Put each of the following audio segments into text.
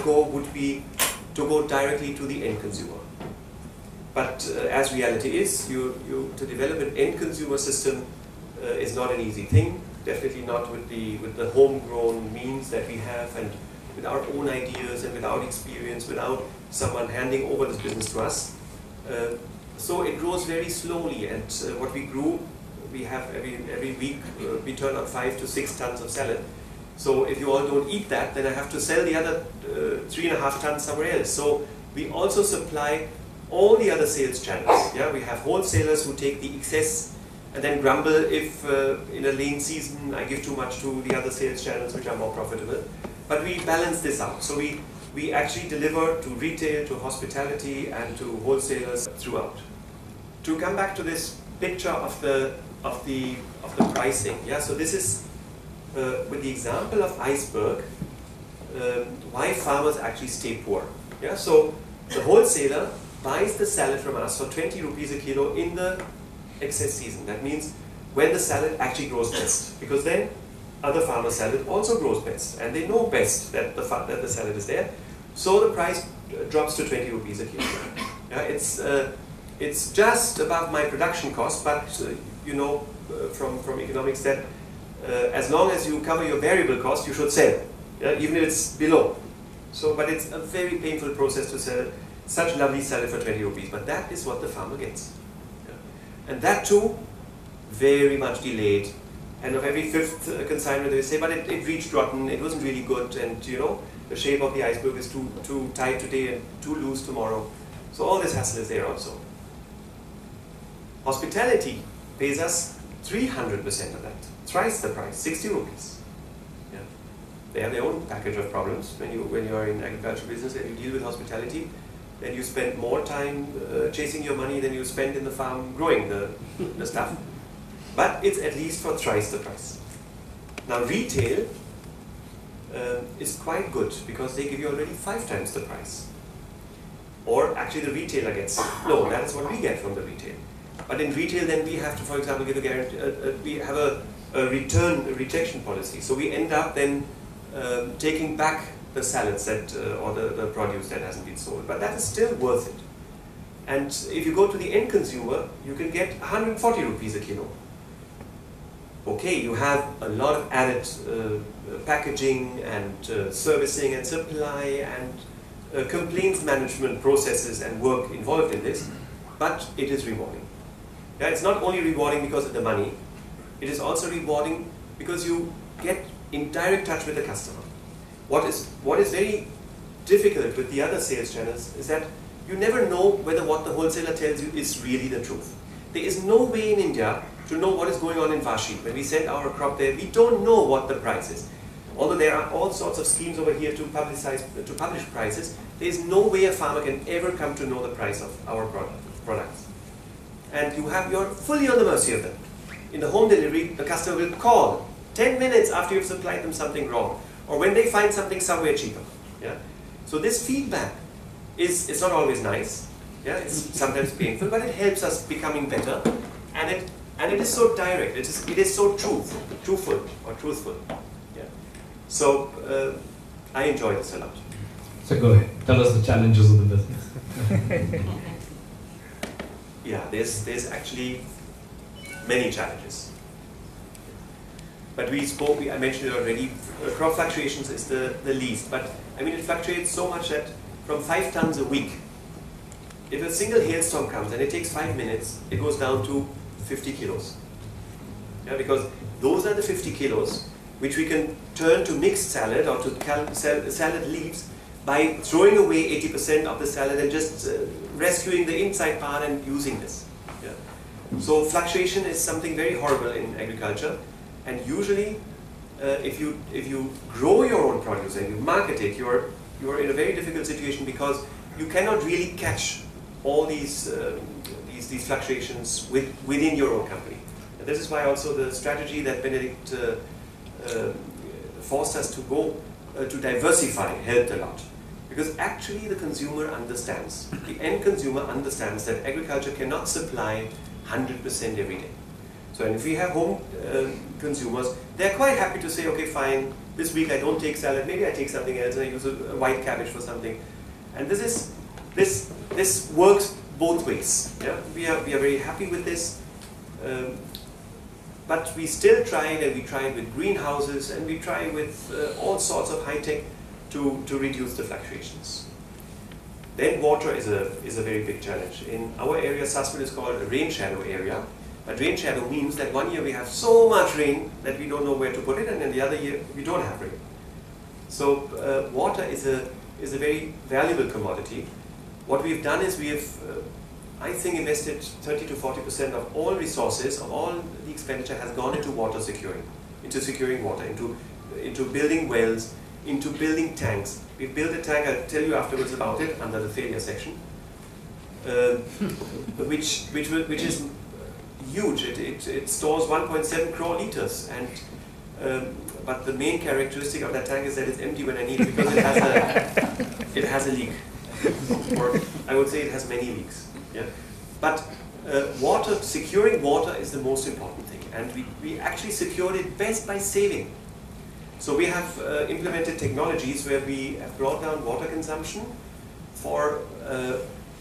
go would be to go directly to the end consumer. But as reality is, to develop an end consumer system is not an easy thing. Definitely not with the homegrown means that we have, and with our own ideas and without experience, without someone handing over this business to us. So it grows very slowly, and what we grew, we have every week we turn out 5 to 6 tons of salad. So if you all don't eat that, then I have to sell the other 3.5 tons somewhere else. So we also supply all the other sales channels. Yeah, we have wholesalers who take the excess and then grumble if in a lean season I give too much to the other sales channels which are more profitable. But we balance this out. So we actually deliver to retail, to hospitality, and to wholesalers throughout. To come back to this picture of the pricing, yeah. So this is with the example of iceberg, why farmers actually stay poor. Yeah. So the wholesaler buys the salad from us for 20 rupees a kilo in the excess season. That means when the salad actually grows best, because then other farmers' salad also grows best, and they know best that the salad is there. So the price drops to 20 rupees a kilo. Yeah, it's just above my production cost, but you know from economics that as long as you cover your variable cost, you should sell, yeah, even if it's below. So, but it's a very painful process to sell such lovely salad for 20 rupees. But that is what the farmer gets, yeah. And that too, very much delayed. And of every 5th consignment, they say, but it reached rotten. It wasn't really good, and you know the shape of the iceberg is too tight today and too loose tomorrow. So all this hassle is there also. Hospitality pays us 300% of that, thrice the price, 60 rupees. Yeah. They have their own package of problems. When you are in agricultural business and you deal with hospitality, then you spend more time chasing your money than you spend in the farm growing the stuff. But it's at least for thrice the price. Now retail is quite good because they give you already 5 times the price. Or actually the retailer gets, no, that is what we get from the retail. But in retail then we have to, for example, give a guarantee, we have a rejection policy. So we end up then taking back the salads that, or the produce that hasn't been sold. But that is still worth it. And if you go to the end consumer, you can get 140 rupees a kilo. Okay, you have a lot of added packaging and servicing and supply and complaints management processes and work involved in this, but it is rewarding. Yeah, it's not only rewarding because of the money, it is also rewarding because you get in direct touch with the customer. What is very difficult with the other sales channels is that you never know whether what the wholesaler tells you is really the truth. There is no way in India to know what is going on in Vashi. When we send our crop there, we don't know what the price is. Although there are all sorts of schemes over here to publish prices, there is no way a farmer can ever come to know the price of our products. And you're fully on the mercy of them. In the home delivery, the customer will call 10 minutes after you've supplied them something wrong, or when they find something somewhere cheaper. Yeah? So this feedback it's not always nice. Yeah? It's sometimes painful, but it helps us becoming better, and it is so direct. It is so truthful. Yeah. So I enjoy this a lot. So go ahead. Tell us the challenges of the business. Yeah, there's actually many challenges. But I mentioned it already, crop fluctuations is the least. But I mean, it fluctuates so much that from 5 tons a week, if a single hailstorm comes and it takes 5 minutes, it goes down to 50 kilos. Yeah, because those are the 50 kilos which we can turn to mixed salad or to salad leaves by throwing away 80% of the salad and just rescuing the inside part and using this. Yeah. So fluctuation is something very horrible in agriculture, and usually if you grow your own produce and you market it, you're in a very difficult situation because you cannot really catch all these fluctuations within your own company. And this is why also the strategy that Benedict forced us to go to diversify helped a lot. Because actually the consumer understands, the end consumer understands that agriculture cannot supply 100% every day. So and if we have home consumers, they're quite happy to say, okay, fine, this week I don't take salad, maybe I take something else and I use a white cabbage for something. And this works both ways. Yeah? We are very happy with this. But we still try it, and we try it with greenhouses, and we try with all sorts of high tech to reduce the fluctuations. Then water is a very big challenge. In our area, Sassville is called a rain shadow area. But rain shadow means that one year we have so much rain that we don't know where to put it, and then the other year we don't have rain. So water is a very valuable commodity. What we've done is we have, I think, invested 30 to 40% of all resources, of all the expenditure has gone into water securing, into securing water, into building wells, into building tanks. We've built a tank, I'll tell you afterwards about it, under the failure section, which is huge. It stores 1.7 crore liters, and but the main characteristic of that tank is that it's empty when I need it, because it has a leak, or I would say it has many leaks. Yeah, but securing water is the most important thing, and we actually secured it best by saving. So we have implemented technologies where we have brought down water consumption for,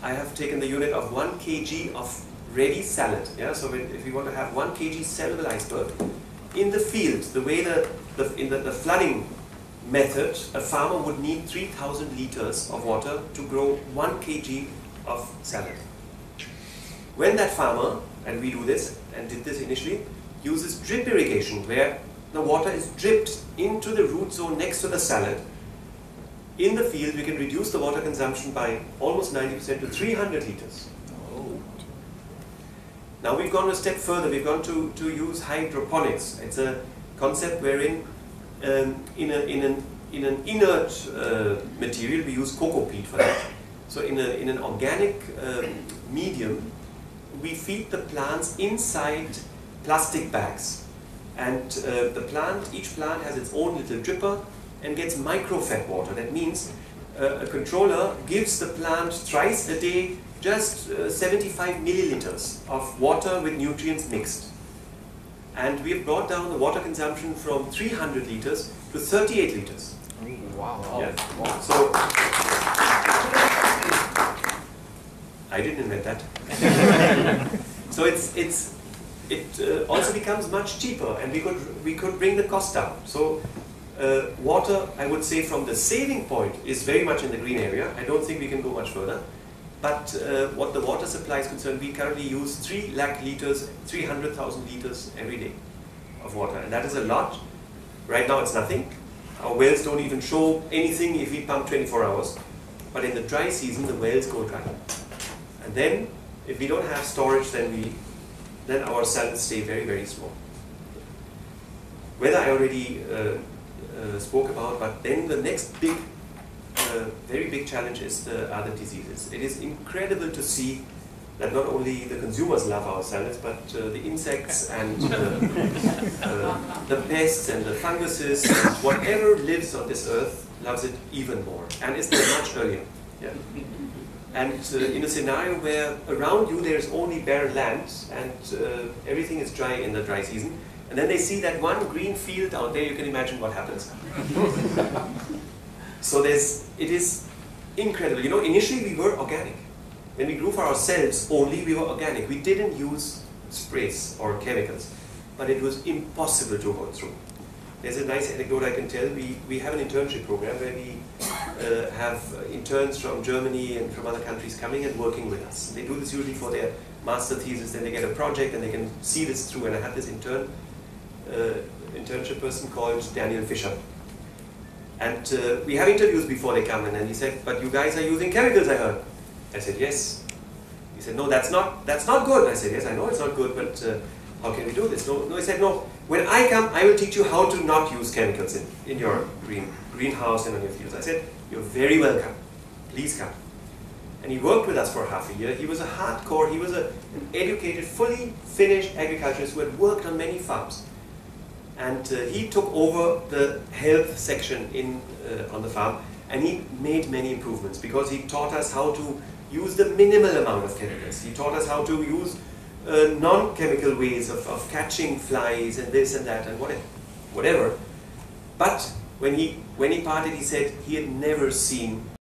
I have taken the unit of 1 kg of ready salad. Yeah? So if we want to have 1 kg sellable iceberg, in the field, the way in the flooding method, a farmer would need 3,000 liters of water to grow 1 kg of salad. When that farmer, and we do this, and did this initially, uses drip irrigation, where the water is dripped into the root zone next to the salad, in the field we can reduce the water consumption by almost 90% to 300 liters. Oh. Now we've gone a step further, we've gone to use hydroponics. It's a concept wherein in an inert material we use cocoa peat for that. So in an organic medium, we feed the plants inside plastic bags. And each plant has its own little dripper and gets micro-fed water. That means a controller gives the plant thrice a day just 75 milliliters of water with nutrients mixed. And we have brought down the water consumption from 300 liters to 38 liters. Wow. Yeah. Wow. So, I didn't invent that. So it also becomes much cheaper, and we could bring the cost down. So water, I would say, from the saving point is very much in the green area. I don't think we can go much further. But what the water supply is concerned, we currently use 3 lakh liters, 300,000 liters every day of water, and that is a lot. Right now it's nothing. Our wells don't even show anything if we pump 24 hours. But in the dry season, the wells go dry. And then, if we don't have storage, then our salads stay very, very small. Weather I already spoke about, but then the next big, very big challenge are the diseases. It is incredible to see that not only the consumers love our salads, but the insects and the pests and the funguses, and whatever lives on this earth loves it even more, and it's there much earlier. Yeah. And in a scenario where around you there's only barren land and everything is dry in the dry season, and then they see that one green field out there, you can imagine what happens. So it is incredible. You know, initially we were organic. When we grew for ourselves only, we were organic. We didn't use sprays or chemicals, but it was impossible to go through. There's a nice anecdote I can tell. We have an internship program where we have interns from Germany and from other countries coming and working with us. They do this usually for their master thesis, then they get a project and they can see this through. And I had this internship person called Daniel Fischer. And we have interviews before they come, and then he said, "But you guys are using chemicals, I heard." I said, "Yes." He said, "No, that's not good." I said, "Yes, I know it's not good, but how can we do this?" No, he said, "No, when I come, I will teach you how to not use chemicals in your greenhouse and on your fields." I said, "You're very welcome. Please come." And he worked with us for half a year. He was he was an educated, fully finished agriculturist who had worked on many farms. And he took over the health section on the farm, and he made many improvements because he taught us how to use the minimal amount of chemicals. He taught us how to use non-chemical ways of catching flies and this and that and whatever. But when he parted, he said he had never seen